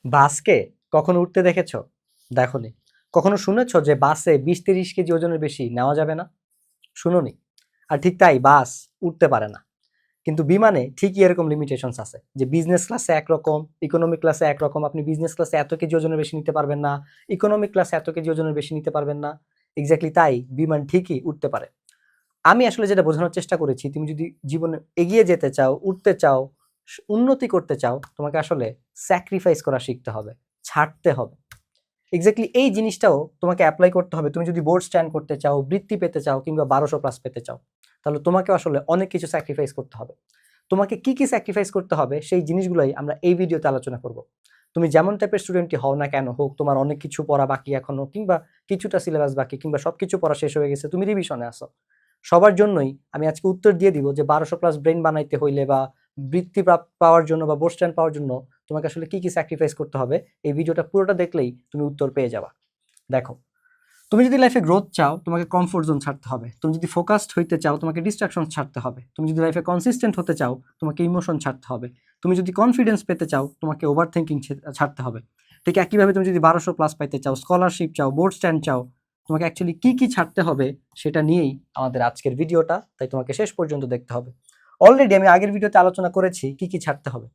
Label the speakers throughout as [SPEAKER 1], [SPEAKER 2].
[SPEAKER 1] বাসকে কখনো উঠতে দেখেছো? দেখোনি। কখনো শুনেছো যে বাসে 20-30 কেজি ওজনের বেশি নেওয়া যাবে না? শুনোনি। আর ঠিক তাই বাস উঠতে পারে না। কিন্তু বিমানে ঠিকই এরকম লিমিটেশনস আছে যে বিজনেস ক্লাসে একরকম, ইকোনমিক ক্লাসে একরকম। আপনি বিজনেস ক্লাসে এত কেজি ওজনের বেশি নিতে পারবেন না, ইকোনমিক ক্লাসে এত কেজি ওজনের বেশি নিতে পারবেন না। এক্স্যাক্টলি তাই বিমান ঠিকই উঠতে পারে। আমি আসলে যেটা বোঝানোর চেষ্টা করেছি, তুমি যদি জীবনে এগিয়ে যেতে চাও, উঠতে চাও, উন্নতি করতে চাও, তোমাকে আসলে স্যাক্রিফাইস করা শিখতে হবে, ছাড়তে হবে। এক্স্যাক্টলি এই জিনিসটাও তোমাকে অ্যাপ্লাই করতে হবে। তুমি যদি বোর্ড স্ট্যান্ড করতে চাও, বৃত্তি পেতে চাও, কিংবা 1200+ পেতে চাও, তাহলে তোমাকে আসলে অনেক কিছু স্যাক্রিফাইস করতে হবে। তোমাকে কি কি স্যাক্রিফাইস করতে হবে সেই জিনিসগুলোই আমরা এই ভিডিওতে আলোচনা করব। তুমি যেমন টাইপের স্টুডেন্টই হও না কেন, হোক তোমার অনেক কিছু পড়া বাকি এখনো, কিংবা কিছুটা সিলেবাস বাকি, কিংবা সবকিছু পড়া শেষ হয়ে গেছে, তুমি রিভিশনে আসো, সবার জন্যই আমি আজকে উত্তর দিয়ে দিব যে 1200+ ব্রেন বানাইতে হইলে বা বৃত্তি পাওয়ার জন্য বা বোর্ড স্ট্যান্ড পাওয়ার জন্য তোমাকে আসলে কি কি স্যাক্রিফাইস করতে হবে। এই ভিডিওটা পুরোটা দেখলেই তুমি উত্তর পেয়ে যাবা। দেখো, তুমি যদি লাইফে গ্রোথ চাও, তোমাকে কমফোর্ট জোন ছাড়তে হবে। তুমি যদি ফোকাসড হইতে চাও, তোমাকে ডিস্ট্রাকশন ছাড়তে হবে। তুমি যদি লাইফে কনসিস্টেন্ট হতে চাও, তোমাকে ইমোশন ছাড়তে হবে। তুমি যদি কনফিডেন্স পেতে চাও, তোমাকে ওভার থিঙ্কিং ছাড়তে হবে। ঠিক একইভাবে তুমি যদি 1200+ পাইতে চাও, স্কলারশিপ চাও, বোর্ড স্ট্যান্ড চাও, তোমাকে অ্যাকচুয়ালি কি কি ছাড়তে হবে সেটা নিয়েই আমাদের আজকের ভিডিওটা। তাই তোমাকে শেষ পর্যন্ত দেখতে হবে। অলরেডি আমি আগের ভিডিওতে আলোচনা করেছি কি কি ছাড়তে হবে।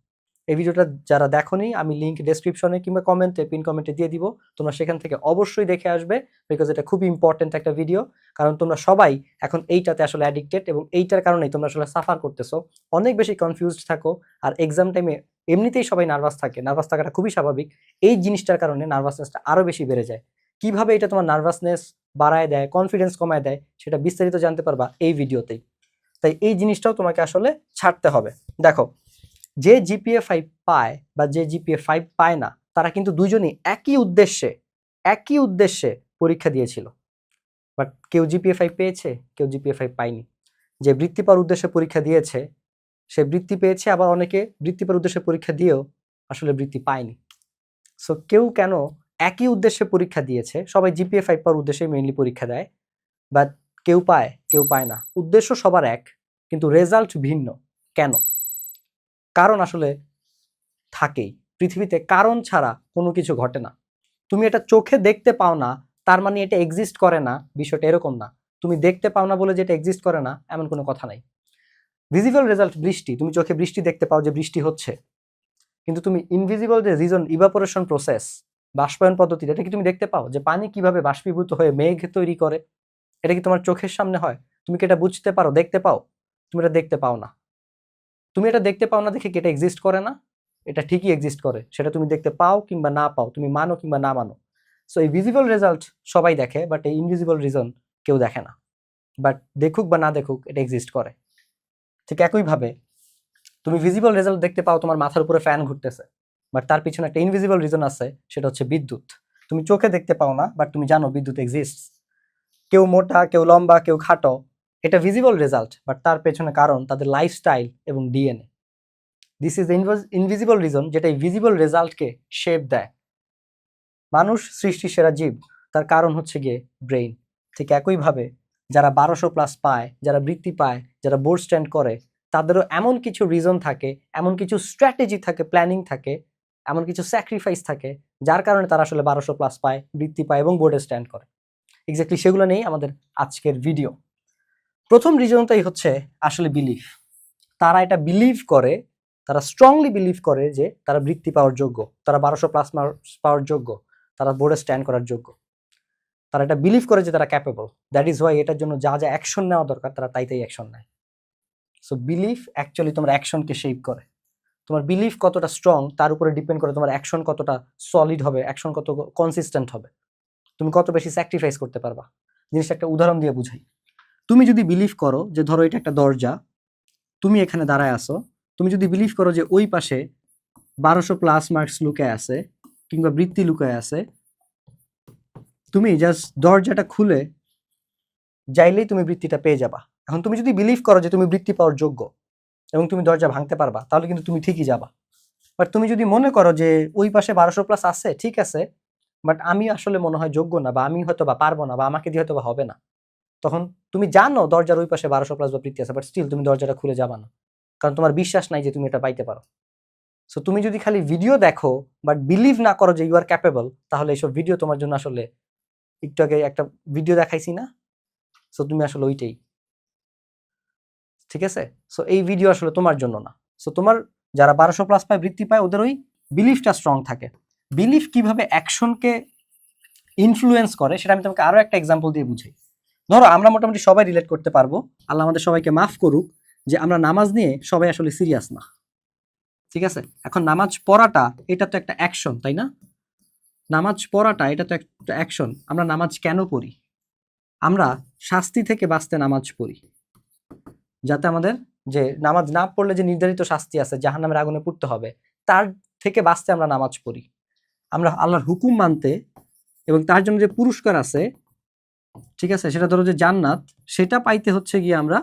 [SPEAKER 1] এই ভিডিওটা যারা দেখোনি, আমি লিংক ডেসক্রিপশনে কিংবা কমেন্টে, পিন কমেন্টে দিয়ে দিব। তোমরা সেখান থেকে অবশ্যই দেখে আসবে, বিকজ এটা খুবই ইম্পর্টেন্ট একটা ভিডিও। কারণ তোমরা সবাই এখন এইটাতে আসলে অ্যাডিক্টেড, এবং এইটার কারণেই তোমরা আসলে সাফার করতেছো, অনেক বেশি কনফিউজড থাকো। আর এক্সাম টাইমে এমনিতেই সবাই নার্ভাস থাকে, নার্ভাস থাকাটা খুবই স্বাভাবিক। এই জিনিসটার কারণে নার্ভাসনেসটা আরো বেশি বেড়ে যায়। কিভাবে এটা তোমার নার্ভাসনেস বাড়ায় দেয়, কনফিডেন্স কমায় দেয়, সেটা বিস্তারিত জানতে পারবা এই ভিডিওতেই। তাই এই জিনিসটাও তোমাকে আসলে ছাড়তে হবে। দেখো, যে জিপিএ 5 পায় বা যে জিপিএ 5 পায় না, তারা কিন্তু দুইজনই একই উদ্দেশ্যে পরীক্ষা দিয়েছিল। বাট কেউ জিপিএ 5 পেয়েছে, কেউ জিপিএ 5 পায়নি। যে বৃত্তি পাওয়ার উদ্দেশ্যে পরীক্ষা দিয়েছে সে বৃত্তি পেয়েছে, আবার অনেকে বৃত্তি পাওয়ার উদ্দেশ্যে পরীক্ষা দিয়েও আসলে বৃত্তি পায়নি। সো কেউ কেন একই উদ্দেশ্যে পরীক্ষা দিয়েছে, সবাই জিপিএ 5 পাওয়ার উদ্দেশ্যে মেইনলি পরীক্ষা দেয়, বাট কেউ পায় কেউ পায় না। উদ্দেশ্য সবার এক, কিন্তু রেজাল্ট ভিন্ন। কেন? কারণ আসলে থাকেই। পৃথিবীতে কারণ ছাড়া কোনো কিছু ঘটে না। তুমি এটা চোখে দেখতে পাও না, তার মানে এটা এক্সিস্ট করে না, বিষয়টা এরকম না। তুমি দেখতে পাও না বলে যেটা এক্সিস্ট করে না, এমন কোনো কথা নাই। ভিজিবল রেজাল্ট বৃষ্টি, তুমি চোখে বৃষ্টি দেখতে পাও যে বৃষ্টি হচ্ছে, কিন্তু তুমি ইনভিজিবল যে রিজন ইভাপোরেশন প্রসেস, বাষ্পায়ন পদ্ধতি, এটা কি তুমি দেখতে পাও যে পানি কিভাবে বাষ্পীভূত হয়ে মেঘ তৈরি করে? এটা কি তোমার চোখের সামনে হয়? তুমি কি এটা বুঝতে পারো, দেখতে পাও? তুমি এটা দেখতে পাও না। তুমি এটা দেখতে পাও না দেখে কি এটা এক্সিস্ট করে না? এটা ঠিকই এক্সিস্ট করে, সেটা তুমি দেখতে পাও কিংবা না পাও, তুমি মানো কিংবা না মানো। সো এই ভিজিবল রেজাল্ট সবাই দেখে, বাট এই ইনভিজিবল রিজন কেউ দেখে না। বাট দেখুক বা না দেখুক, এটা এক্সিস্ট করে। ঠিক একইভাবে তুমি ভিজিবল রেজাল্ট দেখতে পাও, তোমার মাথার উপরে ফ্যান ঘুরতেছে, বাট তার পিছনে একটা ইনভিজিবল রিজন আছে, সেটা হচ্ছে বিদ্যুৎ। তুমি চোখে দেখতে পাও না, বাট তুমি জানো বিদ্যুৎ এক্সিস্ট। কেউ মোটা, কেউ লম্বা, কেউ খাটো, এটা ভিজিবল রেজাল্ট, বাট তার পেছনে কারণ তাদের লাইফস্টাইল এবং DNA. This is invisible reason, যেটা এই ভিজিবল রেজাল্টকে শেপ দেয়। মানুষ সৃষ্টির সেরা জীব, তার কারণ হচ্ছে গিয়ে ব্রেইন। ঠিক একইভাবে যারা 1200+ পায়, যারা বৃত্তি পায়, যারা বোর্ড স্ট্যান্ড করে, তাদেরও এমন কিছু রিজন থাকে, এমন কিছু স্ট্র্যাটেজি থাকে, প্ল্যানিং থাকে, এমন কিছু স্যাক্রিফাইস থাকে, যার কারণে তারা আসলে 1200+ পায়, বৃত্তি পায় এবং বোর্ডে স্ট্যান্ড করে। এক্স্যাক্টলি সেগুলো নিয়েই আমাদের আজকের ভিডিও। প্রথম রিজনটাই হচ্ছে আসলে বিলিফ। তারা এটা বিলিভ করে, তারা স্ট্রংলি বিলিভ করে যে তারা বৃত্তি পাওয়ার যোগ্য, তারা 1200+ পাওয়ার যোগ্য, তারা বোর্ডে স্ট্যান্ড করার যোগ্য। তারা এটা বিলিভ করে যে তারা ক্যাপেবল। দ্যাট ইজ ওয়াই এটার জন্য যা যা অ্যাকশন নেওয়া দরকার তারা তাই অ্যাকশন নেয়। সো বিলিফ অ্যাকচুয়ালি তোমার অ্যাকশনকে শেপ করে। তোমার বিলিফ কতটা স্ট্রং তার উপরে ডিপেন্ড করে তোমার অ্যাকশন কতটা সলিড হবে, অ্যাকশন কত কনসিস্টেন্ট হবে, তুমি কত বেশি স্যাক্রিফাইস করতে পারবা। জিনিসটা একটা উদাহরণ দিয়ে বুঝাই। তুমি যদি বিলিভ করো যে ধরো এটা একটা দরজা, তুমি এখানে দাঁড়ায় আসো, তুমি যদি বিলিভ করো যে ওই পাশে 1200+ মার্কস লুকায় আছে কিংবা বৃত্তি লুকায় আছে, তুমি জাস্ট দরজাটা খুলে যাইলেই তুমি বৃত্তিটা পেয়ে যাবা। এখন তুমি যদি বিলিভ করো যে তুমি বৃত্তি পাওয়ার যোগ্য এবং তুমি দরজা ভাঙতে পারবা, তাহলে কিন্তু তুমি ঠিকই যাবা। বাট তুমি যদি মনে করো যে ওই পাশে 1200+ আছে, ঠিক আছে, বাট আমি আসলে মনে হয় যোগ্য না, বা আমি হয়তো বা পারবো না, বা আমাকে দিয়ে হয়তো বা হবে না, তখন তুমি জানো দরজার ওই পাশে 1200+ বা বৃত্তি আছে, বাট স্টিল তুমি দরজাটা খুলে যাবা না, কারণ তোমার বিশ্বাস নাই যে তুমি এটা পাইতে পারো। সো তুমি যদি খালি ভিডিও দেখো বাট বিলিভ না করো যে ইউ আর ক্যাপেবল, তাহলে এইসব ভিডিও তোমার জন্য আসলে, একটু আগে একটা ভিডিও দেখাইছি না, সো তুমি আসলে ওইটাই, ঠিক আছে? সো এই ভিডিও আসলে তোমার জন্য না। সো তোমার যারা 1200+ পায়, বৃত্তি পায়, ওদের ওই বিলিফটা স্ট্রং থাকে। বিলিফ কিভাবে অ্যাকশনকে ইনফ্লুয়েন্স করে সেটা আমি তোমাকে আরো একটা এক্সাম্পল দিয়ে বুঝাই। ধরো আমরা মোটামুটি সবাই রিলেট করতে পারবো, আল্লাহ আমাদের সবাইকে মাফ করুক, যে আমরা নামাজ নিয়ে সবাই আসলে সিরিয়াস না, ঠিক আছে? এখন নামাজ পড়াটা এটা তো একটা অ্যাকশন, তাই না? নামাজ পড়াটা এটা তো একটা অ্যাকশন। আমরা নামাজ কেন পড়ি? আমরা শাস্তি থেকে বাঁচতে নামাজ পড়ি, যাতে আমাদের যে নামাজ না পড়লে যে নির্ধারিত শাস্তি আছে, জাহান্নামের আগুনে পুড়তে হবে, তার থেকে বাঁচতে আমরা নামাজ পড়ি। আমরা আল্লাহর হুকুম মানতে এবং তার জন্য যে পুরস্কার আছে, ঠিক আছে, সেটা ধরো যে জান্নাত, সেটা পাইতে হচ্ছে গিয়ে আমরা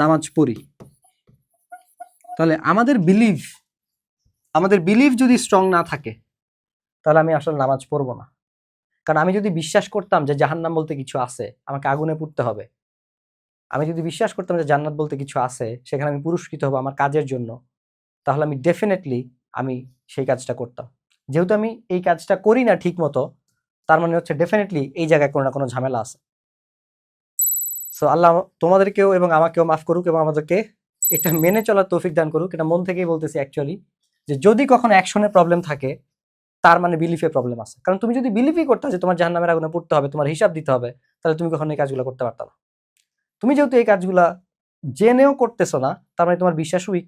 [SPEAKER 1] নামাজ পড়ি। তাহলে আমাদের বিলিভ যদি স্ট্রং না থাকে, তাহলে আমি আসলে নামাজ পড়বো না। কারণ আমি যদি বিশ্বাস করতাম যে জাহান্নাম বলতে কিছু আছে, আমাকে আগুনে পুড়তে হবে, আমি যদি বিশ্বাস করতাম যে জান্নাত বলতে কিছু আছে, সেখানে আমি পুরস্কৃত হবো আমার কাজের জন্য, তাহলে আমি ডেফিনেটলি আমি সেই কাজটা করতাম। যেহেতু আমি এই কাজটা করি না ঠিক মতো, তার মানে হচ্ছে ডেফিনেটলি এই জায়গায় কোনো না কোনো ঝামেলা আছে। সো আল্লাহ তোমাদেরকেও এবং আমাকেও মাফ করুক এবং আমাদেরকে এটা মেনে চলার তৌফিক দান করুক। এটা মন থেকেই বলতেছি অ্যাকচুয়ালি, যে যদি কখনো অ্যাকশনের প্রবলেম থাকে, তার মানে বিলিফে প্রবলেম আছে। কারণ তুমি যদি বিলিভই করতে যে তোমার জাহান্নামের আগুনে পড়তে হবে, তোমার হিসাব দিতে হবে, তাহলে তুমি কখনো এই কাজগুলো করতে পারতা না। তুমি যেহেতু এই কাজগুলা জেনেও করতেছো না, তার মানে তোমার বিশ্বাস উইক,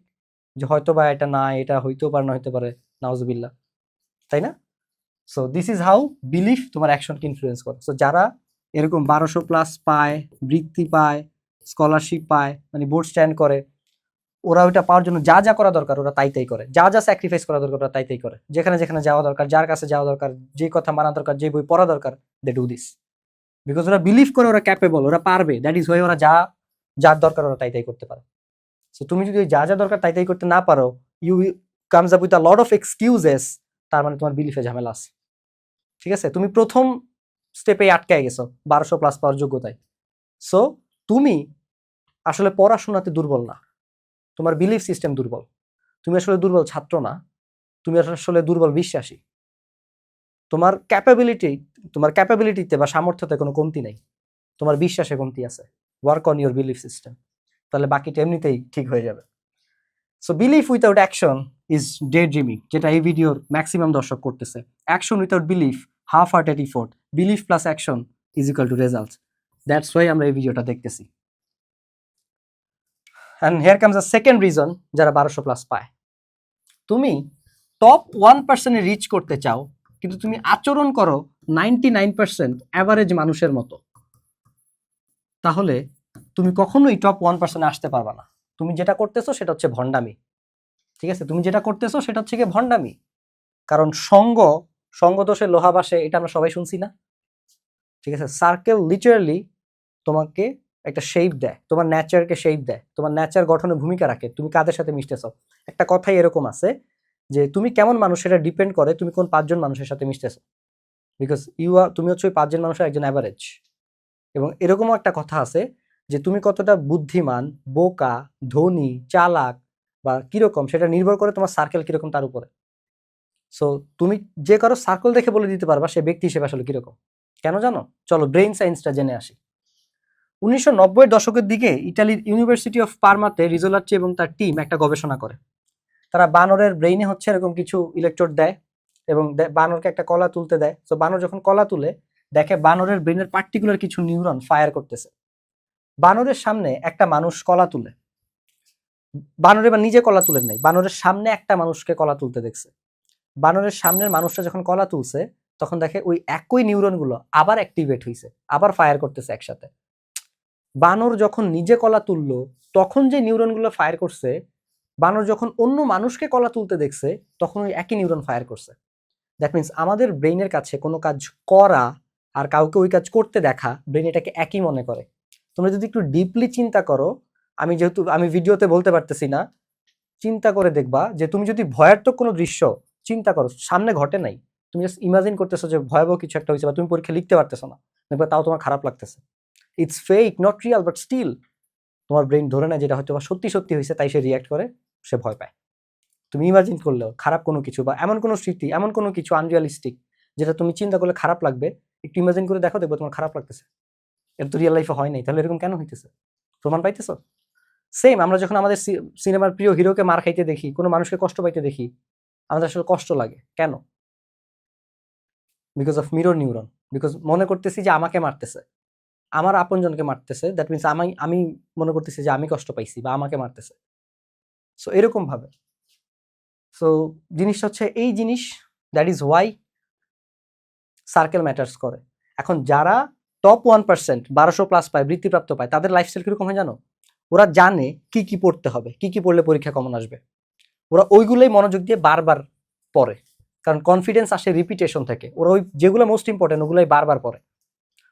[SPEAKER 1] যে হয়তো বা এটা না, এটা হইতেও পারে না হইতে পারে, নাউজুবিল্লাহ, তাই না? So this is how belief তোমার অ্যাকশনকে ইনফ্লুয়েন্স করে। সো যারা এরকম 1200+ পায়, বৃত্তি পায়, স্কলারশিপ পায়, মানে বোর্ড স্ট্যান্ড করে, ওরা ওইটা পাওয়ার জন্য যা যা করা দরকার ওরা তাই তাই করে, যা যা স্যাক্রিফাইস করা দরকার ওরা তাই তাই করে, যেখানে যেখানে যাওয়া দরকার, যার কাছে যাওয়া দরকার, যে কথা মানা দরকার, যে বই পড়া দরকার, দে ডু দিস, বিকজ ওরা বিলিভ করে ওরা ক্যাপেবল, ওরা পারবে। দ্যাট ইজ ওয়াই ওরা যা যার দরকার ওরা তাই তাই করতে পারে। সো তুমি যদি যা যা দরকার তাই তাই করতে না পারো, you comes up with a lot of excuses, তার মানে তোমার বিলিফে ঝামেলা আছে, ঠিক আছে? তুমি প্রথম স্টেপে আটকায় গেছো 1200+ পাওয়ার যোগ্যতায়। সো তুমি আসলে পড়াশোনাতে দুর্বল না, তোমার বিলিফ সিস্টেম দুর্বল। তুমি আসলে দুর্বল ছাত্র না, তুমি আসলে দুর্বল বিশ্বাসী। তোমার ক্যাপাবিলিটিতে বা সামর্থ্যতে কোনো কমতি নাই, তোমার বিশ্বাসে কমতি আছে। Work on your belief system, তাহলে বাকিটা এমনিতেই ঠিক হয়ে যাবে। So belief without action is day dreaming, যেটা এই ভিডিওর ম্যাক্সিমাম দর্শক করতেছে। Action without belief, half hearted effort. Belief plus action is equal to result. That's why আমরা এই ভিডিওটা দেখতেছি। And here comes the second reason যারা 1200+ পায়। তুমি টপ 1% রিচ করতে চাও, কিন্তু তুমি আচরণ করো 99% অ্যাভারেজ মানুষের মতো, তাহলে তুমি কখনোই টপ 1% আসতে পারবা না। তুমি যেটা করতেছো সেটা হচ্ছে ভণ্ডামি, ঠিক আছে? তুমি যেটা করতেছো সেটা হচ্ছে গিয়ে ভণ্ডামি। কারণ সঙ্গ দোষে লোহা বাসে, এটা আমরা সবাই শুনছি না? ঠিক আছে? সার্কেল লিটারালি তোমাকে একটা শেপ দেয়, তোমার ন্যাচারকে শেপ দেয়, তোমার ন্যাচার গঠনে ভূমিকা রাখে, তুমি কাদের সাথে মিশতেছো। একটা কথাই এরকম আছে যে তুমি কেমন মানুষ সেটা ডিপেন্ড করে তুমি কোন 5জন মানুষের সাথে মিশতেছো, বিকজ তুমি হচ্ছে ওই 5জন মানুষের একজন অ্যাভারেজ। এবং এরকমও একটা কথা আছে যে তুমি কতটা বুদ্ধিমান, বোকা, ধনী, চালাক বা কিরকম, সেটা নির্ভর করে তোমার সার্কেল কিরকম তার উপরে। সো তুমি যে কারো সার্কেল দেখে বলে দিতে পারবা সে ব্যক্তি হিসেবে আসলে কিরকম। কেন জানো? চলো ব্রেইন সায়েন্সটা জেনে আসি। 1990-এর দশকের দিকে ইটালির ইউনিভার্সিটি অফ পারমাতে রিজোলার্চি এবং তার টিম একটা গবেষণা করে। তারা বানরের ব্রেইনে হচ্ছে এরকম কিছু ইলেকট্রোড দেয় এবং বানরকে একটা কলা তুলতে দেয়। তো বানর যখন কলা তুলে দেখে বানরের ব্রেইনের পার্টিকুলার কিছু নিউরন ফায়ার করতেছে। বানরের সামনে একটা মানুষ কলা তুলে, বানর এবার নিজে কলা তুলে নাই, বানরের সামনে একটা মানুষকে কলা তুলতে দেখছে। বানরের সামনের মানুষটা যখন কলা তুলছে তখন দেখে ওই একই নিউরনগুলো আবার অ্যাক্টিভেট হয়েছে, আবার ফায়ার করতেছে একসাথে। বানর যখন নিজে কলা তুললো তখন যে নিউরনগুলো ফায়ার করছে, বানর যখন অন্য মানুষকে কলা তুলতে দেখছে তখন ওই একই নিউরন ফায়ার করছে। দ্যাট মিনস আমাদের ব্রেইনের কাছে কোনো কাজ করা আর কাউকে ওই কাজ করতে দেখা, ব্রেন এটাকে একই মনে করে। তোমরা যদি একটু ডিপলি চিন্তা করো, আমি ভিডিওতে বলতে পারতেছি না, চিন্তা করে দেখবা যে তুমি যদি ভয়ার্থক কোনো দৃশ্য চিন্তা করো, সামনে ঘটে নাই, তুমি জাস্ট ইমাজিন করতেছো যে ভয়াবহ কিছু একটা হয়েছে বা তুমি পরীক্ষা লিখতে পারতেছো না, দেখবা তাও তোমার খারাপ লাগতেছে। It's fake, not real, but still তোমার ব্রেন ধরে নেয় যেটা হয়তো বা সত্যি সত্যি হয়েছে, তাই সে রিয়াক্ট করে, সে ভয় পায়। তুমি ইমাজিন করলেও খারাপ কোনো কিছু বা এমন কোনো স্মৃতি, এমন কোনো কিছু আনরিয়ালিস্টিক যেটা তুমি চিন্তা করলে খারাপ লাগবে, একটু ইমাজিন করে দেখো, দেখবো তোমার খারাপ লাগতেছে। এটা তো রিয়েল লাইফে হয় নাই, তাহলে এরকম কেন হইতেছে? প্রমাণ পাইতেছো? সেম, আমরা যখন আমাদের সিনেমার প্রিয় হিরোকে মার খাইতে দেখি, কোনো মানুষকে কষ্ট পাইতে দেখি, আমাদের আসলে কষ্ট লাগে কেন? Because of mirror neuron. Because মনে করতেছি যে আমাকে মারতেছে, আমার আপনজনকে মারতেছে, দ্যাট মিনস আমি মনে করতেছি যে আমি কষ্ট পাইছি বা আমাকে মারতেছে। সো এরকম ভাবে। সো জিনিসটা হচ্ছে এই জিনিস, that is Y circle matters করে। এখন যারা টপ 1% 1200+ পায়, বৃত্তিপ্রাপ্ত পায়, তাদের লাইফস্টাইল কিরকম হয় জানো? ওরা জানে কি কি পড়তে হবে, কি কি পড়লে পরীক্ষা কমন আসবে, ওরা ওইগুলোই মনোযোগ দিয়ে বারবার পড়ে। কারণ কনফিডেন্স আসে রিপিটেশন থেকে। ওরা ওই যেগুলো মোস্ট ইম্পর্টেন্ট ওগুলোই বারবার পড়ে।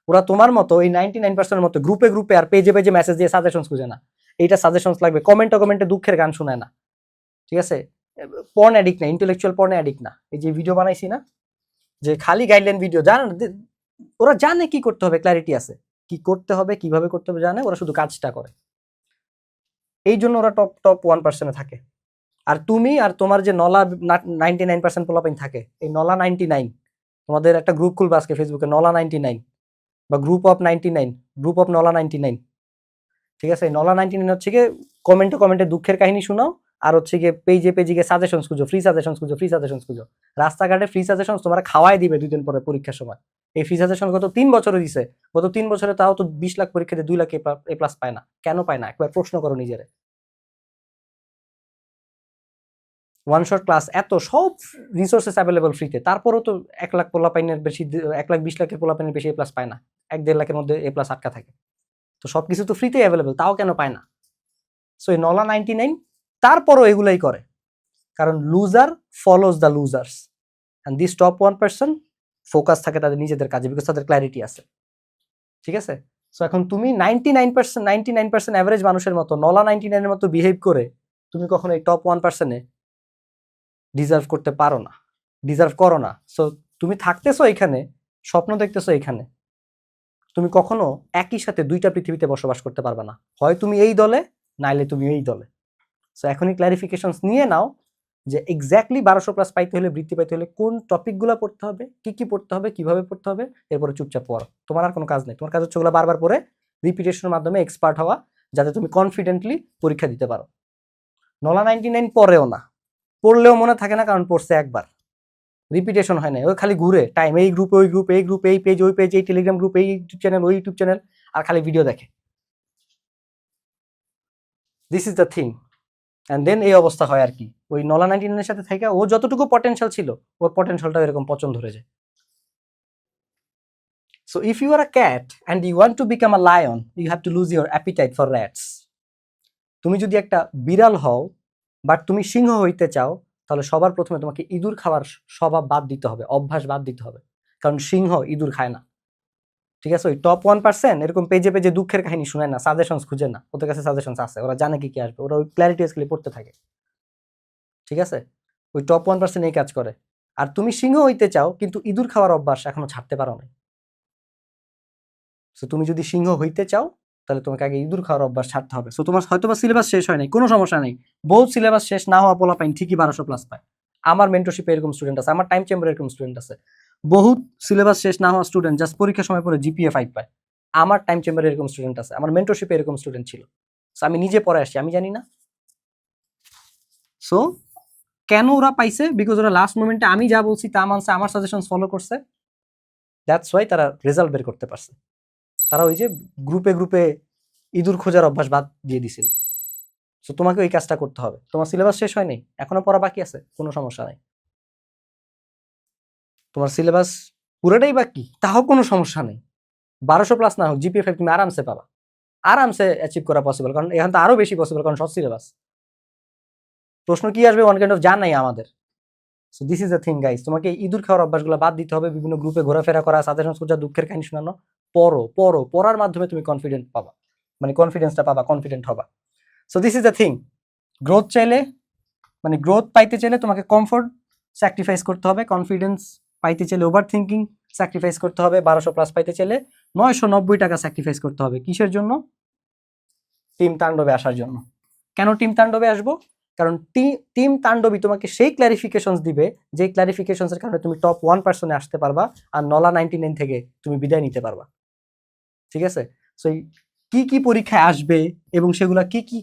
[SPEAKER 1] ওরা তোমার মতো ওই 99% মতো গ্রুপে গ্রুপে আর পেজে পেজে মেসেজ দিয়ে সাজেশন খুঁজে না, এইটা সাজেশন লাগবে, কমেন্টে দুঃখের গান শোনায় না, ঠিক আছে? পর্ন অ্যাডিক্ট না, ইন্টেলেকচুয়াল পর্ন অ্যাডিক্ট না। এই যে ভিডিও বানাইছি না, যে খালি গাইডলাইন ভিডিও, জানে ওরা জানে কি করতে হবে, ক্ল্যারিটি আছে, কি করতে হবে কিভাবে করতে হবে জানে, ওরা শুধু কাজটা করে। এই জন্য ওরা টপ টপ 1% থাকে। আর তুমি আর তোমার যে নলা 99% পোলাপাইন থাকে, এই নলা 99, তোমাদের একটা গ্রুপ খুলবে আজকে ফেসবুকে, নলা 99 বা গ্রুপ অফ 99, গ্রুপ অফ নলা 99, ঠিক আছে? নলা 99 হচ্ছে গিয়ে কমেন্টে দুঃখের কাহিনী শোনাও, আর হচ্ছে গিয়ে পেজে পেজে গিয়ে সাজেশন খুঁজো, ফ্রি সাজেশন খুঁজো। রাস্তাঘাটে ফ্রি সাজেশন তোমার খাওয়াই দিবে 2 দিন পরে পরীক্ষার সময়। এই ফ্রি সাজেশন গত 3 বছরে দিছে, গত 3 বছরে তাও তো 20 লাখ পরীক্ষা দিয়ে 2 লাখ এ প্লাস পায় না। কেন পায় না? একবার প্রশ্ন করো নিজেরে। ওয়ান শট ক্লাস, এত সব রিসোর্সেস অ্যাভেলেবল ফ্রিতে, তারপরও তো 1 লাখ পোলাপাইনের বেশি, 1,20,00,000 পোলাপাইনের বেশি এ প্লাস পায় না, 1-1.5 লাখের মধ্যে এ প্লাস আটকা থাকে। তো সবকিছু তো ফ্রিতে অ্যাভেলেবল, তাও কেন পায় না? সো এই নলা 99 তারপরও এগুলাই করে, কারণ loser follows the losers, and this top 1% focus থাকে তাদের নিজেদের কাজে, বিকজ তাদের ক্ল্যারিটি আছে, ঠিক আছে? সো এখন তুমি 99% অ্যাভারেজ মানুষের মতো, নলা 99 এর মতো বিহেভ করে তুমি কখনো এই টপ 1% ডিজার্ভ করতে পারো না, ডিজার্ভ করো না। সো তুমি থাকতেছো এখানে, স্বপ্ন দেখতেছো এখানে, তুমি কখনো একই সাথে 2টা পৃথিবীতে বসবাস করতে পারবে না। হয় তুমি এই দলে, নাইলে তুমি এই দলে। সো এখনই ক্ল্যারিফিকেশনস নিয়ে নাও যে এক্স্যাক্টলি 1200+ পাইতে হলে, বৃত্তি পাইতে হলে কোন টপিকগুলো পড়তে হবে, কি কি পড়তে হবে, কিভাবে পড়তে হবে, এরপরে চুপচাপ পড়ো। তোমার আর কোনো কাজ নেই, তোমার কাজ হচ্ছে ওগুলো বারবার পড়ে রিপিটেশনের মাধ্যমে এক্সপার্ট হওয়া, যাতে তুমি কনফিডেন্টলি পরীক্ষা দিতে পারো। নলা 99 পড়েও না, পড়লেও মনে থাকে না, কারণ পড়ছে একবার, রিপিটেশন হয় না, ওই খালি ঘুরে টাইম, এই গ্রুপে ওই গ্রুপে, এই গ্রুপে এই পেজ ওই পেজ, এই টেলিগ্রাম গ্রুপ, এই ইউটিউব চ্যানেল ওই ইউটিউব চ্যানেল, আর খালি ভিডিও দেখে। This is the thing. And then এই অবস্থা হয় আর কি, ওই নলা 99 সাথে থেকে ও যতটুকু পটেনশিয়াল ছিল, ওর পটেনশিয়ালটা এরকম পচন ধরে যায়। So if you are a cat and you want to become a lion, you have to lose your appetite for rats. তুমি যদি একটা বিড়াল হও বাট তুমি সিংহ হইতে চাও, তাহলে সবার প্রথমে তোমাকে ইঁদুর খাওয়ার স্বভাব বাদ দিতে হবে, অভ্যাস বাদ দিতে হবে, কারণ সিংহ ইঁদুর খায় না, ঠিক আছে? ওই টপ 1% এরকম পেজে পেজে দুঃখের কাহিনী শুনে না, সাজেশনস খুঁজে না, ওদের কাছে সাজেশনস আছে, ওরা জানে কি কি আসবে, ওরা ওই ক্ল্যারিটি স্কিলে পড়তে থাকে, ঠিক আছে? ওই টপ 1% এই কাজ করে। আর তুমি সিংহ হইতে চাও কিন্তু ইঁদুর খাওয়ার অভ্যাস এখনো ছাড়তে পারো না। সো তুমি যদি সিংহ হইতে চাও, তাহলে তোমাকে আগে ইঁদুর খাওয়ার অভ্যাস ছাড়তে হবে। সো তোমার হয়তো বা সিলেবাস শেষ হয় নাই, কোনো সমস্যা নেই, বহুত সিলেবাস শেষ না হওয়া পোলাপাইন ঠিকই 1200+ পায়। আমার মেন্টরশিপে এরকম স্টুডেন্ট আছে, আমার টাইম চেম্বারে এরকম স্টুডেন্ট আছে, বহুত সিলেবাস শেষ না হওয়া স্টুডেন্ট জাস্ট পরীক্ষার সময় পরে জিপিএ 5 পায়। আমার টাইম চেম্বারে এরকম স্টুডেন্ট আছে, আমার মেন্টরশিপে এরকম স্টুডেন্ট ছিল। সো আমি নিজে পড়ে আসছি, আমি জানি না? সো কেন ওরা পাইছে? বিকজ ওরা লাস্ট মোমেন্টে আমি যা বলছি তা মানছে, আমার সাজেশন ফলো করছে, দ্যাটস ওয়াই তারা রেজাল্ট বের করতে পারছে। তারা ওই যে গ্রুপে গ্রুপে ইঁদুর খোঁজার অভ্যাস বাদ দিয়ে দিছিল। সো তোমাকে ওই কাজটা করতে হবে। তোমার সিলেবাস শেষ হয়নি, এখনো পড়া বাকি আছে, কোনো সমস্যা নাই। তোমার সিলেবাস পুরোটাই বাকি, তাও কোনো সমস্যা নেই। 1200+ না হোক, জিপিএ 5 তুমি আরামসে পাবা, আরামসে অ্যাচিভ করা পসিবল, কারণ এখান তো আরো বেশি পসিবল, কারণ শর্ট সিলেবাস। প্রশ্ন কি আসবে ওয়ান কাইন্ড অফ জান নাই আমাদের। So this is the thing guys, তোমাকে ইঁদুর খাওয়ার অভ্যাসগুলো বাদ দিতে হবে, বিভিন্ন গ্রুপে ঘোরাফেরা করা, সাজেশন খোঁজা, দুঃখের কাহিনী শোনানো, পড়ো পড়ো, পড়ার মাধ্যমে তুমি কনফিডেন্ট পাবা, মানে কনফিডেন্সটা পাবা, কনফিডেন্ট হবা। So this is the thing. Growth চাইলে, মানে গ্রোথ পাইতে চাইলে তোমাকে কমফোর্ট স্যাক্রিফাইস করতে হবে, কনফিডেন্স পাইতে চাইলে ওভার থিঙ্কিং স্যাক্রিফাইস করতে হবে, 1200+ পাইতে চাইলে 990 টাকা স্যাক্রিফাইস করতে হবে। কিসের জন্য? টিম তাণ্ডবে আসার জন্য। কেন টিম তাণ্ডবে আসবো? কারণ টিম তাণ্ডবী তোমাকে সেই ক্ল্যারিফিকেশনস দিবে যে ক্ল্যারিফিকেশনসের কারণে তুমি টপ 1% আসতে পারবা আর নলা 99 থেকে তুমি বিদায় নিতে পারবা। ঠিক আছে? সো কি কি পরীক্ষায় আসবে এবং সেগুলা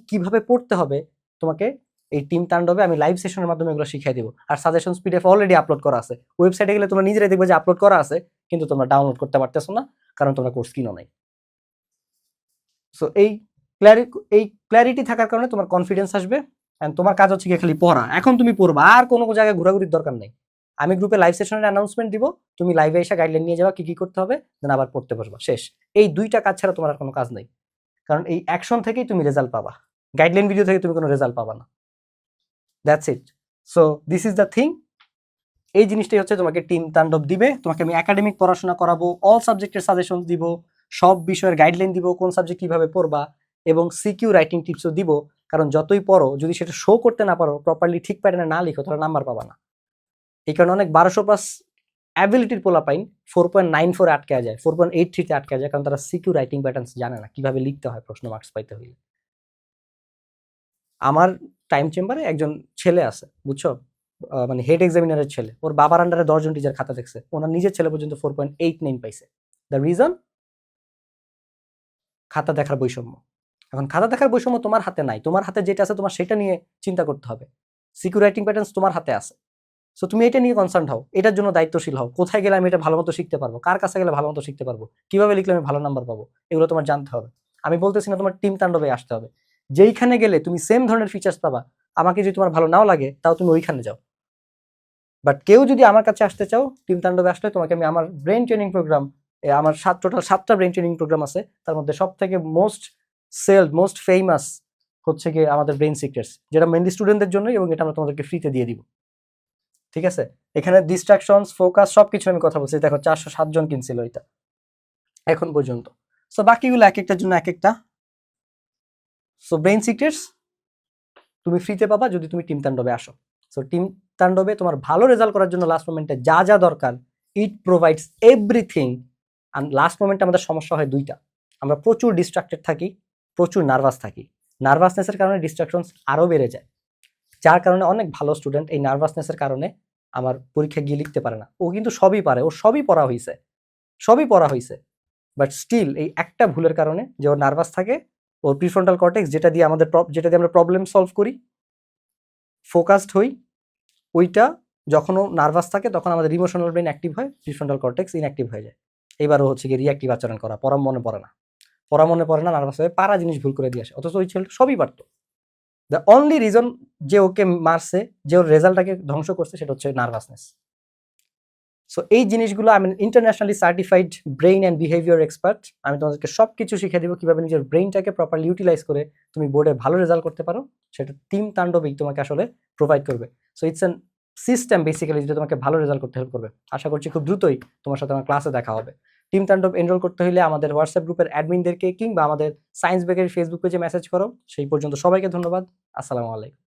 [SPEAKER 1] কিভাবে পড়তে হবে তোমাকে এই টিম তাণ্ডবে আমি লাইভ সেশনের মাধ্যমে এগুলো শিখিয়ে দিব। আর সাজেশনস পিডিএফ অলরেডি আপলোড করা আছে। ওয়েবসাইটে গেলে তোমরা নিজেরাই দেখবে যে আপলোড করা আছে, কিন্তু তোমরা ডাউনলোড করতে পারতেছো না কারণ তোমরা কোর্স কিনো নাই। সো এই ক্ল্যারিটি থাকার কারণে তোমার কনফিডেন্স আসবে এন্ড তোমার কাজ হচ্ছে খালি পড়া। এখন তুমি পড়বা, আর কোনো জায়গায় ঘোরাঘুরির দরকার নেই। আমি গ্রুপে লাইভ সেশনের অ্যানাউন্সমেন্ট দিব, তুমি লাইভে এসে গাইডলাইন নিয়ে যাবা কি কি করতে হবে, দেন আবার পড়তে বসবা, শেষ। এই দুইটা কাজ ছাড়া তোমার আর কোনো কাজ নেই, কারণ এই অ্যাকশন থেকেই তুমি রেজাল্ট পাবা, গাইডলাইন ভিডিও থেকে তুমি কোনো রেজাল্ট পাবা না। That's it. So this is the thing. এই জিনিসটাই হচ্ছে তোমাকে টিম তাণ্ডব দিবে। তোমাকে আমি একাডেমিক পড়াশোনা করাবো, অল সাবজেক্টের সাজেশন দিব, সব বিষয়ের গাইডলাইন দিব, কোন সাবজেক্ট কিভাবে পড়বা, এবং সিকিউ রাইটিং টিপসও দিব। কারণ যতই পড়ো যদি সেটা শো করতে না পারো, প্রপারলি ঠিক প্যাটার্নে না লিখো, তাহলে নাম্বার পাবা না। এই কারণে অনেক 1200+ অ্যাবিলিটির পোলাপাইন 4.94 আটকে যায়, 4.83 আটকে যায়, কারণ তারা সিকিউ রাইটিং প্যাটার্ন জানে না, কিভাবে লিখতে হয় প্রশ্ন মার্কস পাইতে হইলে। আমার টাইম চেম্বারে একজন ছেলে আছে, বুঝছো, মানে হেড এক্সামিনারের ছেলে, ওর বাবার আন্ডারে 10 জন টিচার খাতা দেখছে, ওনার নিজের ছেলে পর্যন্ত 4.89 পাইছে। দ্য রিজন, খাতা দেখার বৈষম্য। এখন খাতা দেখার বৈষম্য তোমার হাতে নাই, তোমার হাতে যেটা আছে তোমার সেটা নিয়ে চিন্তা করতে হবে। সিকিউর রাইটিং প্যাটার্ন তোমার হাতে আছে, সো তুমি এটা নিয়ে কনসার্ন হও, এটার জন্য দায়িত্বশীল হও। কোথায় গেলে আমি এটা ভালো মতো শিখতে পারবো, কার কাছে গেলে ভালো মতো শিখতে পারবো, কিভাবে লিখলে আমি ভালো নাম্বার পাবো, এগুলো তোমার জানতে হবে। আমি বলতেছি না তোমার টিম তাণ্ডবে আসতে হবে, যেইখানে গেলে তুমি সেম ধরনের ফিচার্স পাবা, আমাকে যদি তোমার ভালো নাও লাগে তাও তুমি ওইখানে যাও। বাট কেউ যদি আমার কাছে আসতে চাও, টিম তাণ্ডবে আসলে তোমাকে আমি আমার ব্রেন ট্রেনিং প্রোগ্রাম, আমার টোটাল 7টা ব্রেন ট্রেনিং প্রোগ্রাম আছে, তার মধ্যে সব থেকে মোস্ট ফেমাস হচ্ছে গিয়ে আমাদের ব্রেন সিক্রেটস, যেটা মেনলি স্টুডেন্টদের জন্য, এবং এটা আমরা তোমাদেরকে ফ্রিতে দিয়ে দিব। ঠিক আছে? এখানে ডিস্ট্রাকশনস, ফোকাস সবকিছু আমি কথা বলছি। দেখো 407 জন কিনছিল এটা এখন পর্যন্ত। সো বাকিগুলো এক একটার জন্য এক একটা। সো ব্রেন সিক্রেটস তুমি ফ্রিতে পাবা যদি তুমি টিম তাণ্ডবে আসো। সো টিম তাণ্ডবে তোমার ভালো রেজাল্ট করার জন্য লাস্ট মোমেন্টে যা যা দরকার, ইট প্রোভাইডস এভরিথিং। আর লাস্ট মোমেন্টে আমাদের সমস্যা হয় দুইটা, আমরা প্রচুর ডিস্ট্রাক্টেড থাকি, প্রচুর নার্ভাস থাকি। নার্ভাসনেসের কারণে ডিস্ট্রাকশনস আরও বেড়ে যায়, যার কারণে অনেক ভালো স্টুডেন্ট এই নার্ভাসনেসের কারণে আমার পরীক্ষা গিয়ে লিখতে পারে না। ও কিন্তু সবই পারে, ও সবই পড়া হয়েছে, বাট স্টিল এই একটা ভুলের কারণে, যে ওর নার্ভাস থাকে, ওর প্রিফ্রন্টাল কর্টেক্স যেটা দিয়ে আমরা প্রবলেম সলভ করি, ফোকাসড হই, ওইটা যখন ও নার্ভাস থাকে তখন আমাদের ইমোশনাল ব্রেন অ্যাক্টিভ হয়, প্রিফ্রন্টাল কর্টেক্স ইনঅ্যাক্টিভ হয়ে যায়। এবারও হচ্ছে গিয়ে রিঅ্যাক্টিভ আচরণ করা, পড়া মনে পড়ে না, নার্ভাস হয়ে পারা জিনিস ভুল করে দিয়ে আসে, অথচ ওই ছেলেটা সবই পারতো। দ্য অনলি রিজন যে ওকে মারছে, যে ওর রেজাল্টটাকে ধ্বংস করছে, সেটা হচ্ছে নার্ভাসনেস। সো এই জিনিসগুলো, আমি internationally certified brain and behaviour expert, আমি তোমাদেরকে সবকিছু শিখিয়ে দিব কিভাবে নিজের ব্রেইনটাকে প্রপারলি ইউটিলাইজ করে তুমি বোর্ডে ভালো রেজাল্ট করতে পারো, সেটা টিম তাণ্ডবেই তোমাকে আসলে প্রোভাইড করবে। So it's an system basically, যেটা তোমাকে ভালো রেজাল্ট করতে হেল্প করবে। আশা করছি খুব দ্রুতই তোমার সাথে আমার ক্লাসে দেখা হবে। টিম তাণ্ডব এনরোল করতে হলে আমাদের হোয়াটসঅ্যাপ গ্রুপের অ্যাডমিনদেরকে কিংবা আমাদের সায়েন্স ব্যাগের ফেসবুক পেজে মেসেজ করো। সেই পর্যন্ত সবাইকে ধন্যবাদ। আসসালামু আলাইকুম।